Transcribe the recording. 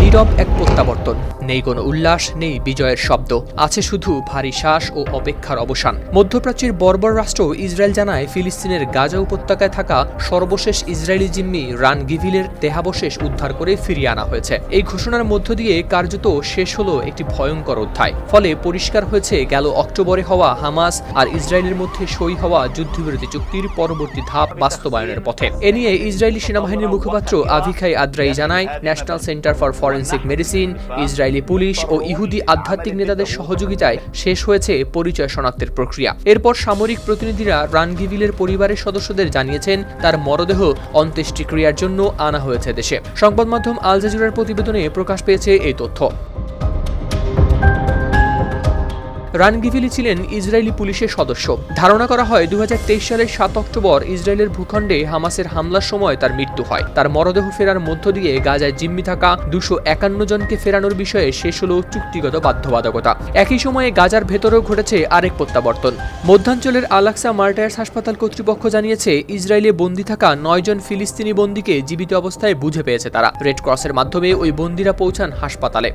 নীরব এক প্রত্যাবর্তন। নেই কোনো উল্লাস, নেই বিজয়ের শব্দ, আছে শুধু ভারী শ্বাস ও অপেক্ষার অবসান। মধ্যপ্রাচ্যের বর্বর রাষ্ট্র ইসরায়েল জানায়, ফিলিস্তিনের গাজা উপত্যকায় থাকা সর্বশেষ ইসরায়েলি জিম্মি রান গিভিলের দেহাবশেষ উদ্ধার করে ফিরিয়ে আনা হয়েছে। এই ঘোষণার মধ্য দিয়ে কার্যত শেষ হলো একটি ভয়ঙ্কর অধ্যায়। ফলে পরিষ্কার হয়েছে, গেল অক্টোবরে হওয়া হামাস আর ইসরায়েলের মধ্যে সই হওয়া যুদ্ধবিরতি চুক্তির পরবর্তী ধাপ বাস্তবায়নের পথে। এ নিয়ে ইসরায়েলি সেনাবাহিনীর মুখপাত্র আভিখাই আদ্রাই জানায়, National Center for Forensic Medicine, Israeli police ও ইহুদি আধ্যাত্মিক নেতাদের সহযোগিতায় শেষ হয়েছে পরিচয় শনাক্তের প্রক্রিয়া। এরপর সামরিক প্রতিনিধিরা রান গিভিলের পরিবারের সদস্যদের জানিয়েছেন, তার মরদেহ অন্ত্যেষ্টিক্রিয়ার জন্য আনা হয়েছে দেশে। সংবাদ মাধ্যম আল জাজিরার প্রতিবেদনে প্রকাশ পেয়েছে এই তথ্য। রান গিভিলি ছিলেন ইসরায়েলি পুলিশের সদস্য। ধারণা করা হয় 2023 সালের 7 অক্টোবর ইসরায়েলের ভূখণ্ডে হামাসের হামলার সময় তার মৃত্যু হয়। তার মরদেহ ফেরার মধ্য দিয়ে গাজায় জিম্মি থাকা 251 জনকে ফেরানোর বিষয়ে শেষ হল চুক্তিগত বাধ্যবাধকতা। একই সময়ে গাজার ভেতরেও ঘটেছে আরেক প্রত্যাবর্তন। মধ্যাঞ্চলের আল-আকসা মার্টায়ার্স হাসপাতাল কর্তৃপক্ষ জানিয়েছে, ইসরায়েলে বন্দী থাকা 9 জন ফিলিস্তিনি বন্দীকে জীবিত অবস্থায় বুঝে পেয়েছে তারা। রেড ক্রসের মাধ্যমে ওই বন্দীরা পৌঁছান হাসপাতালে।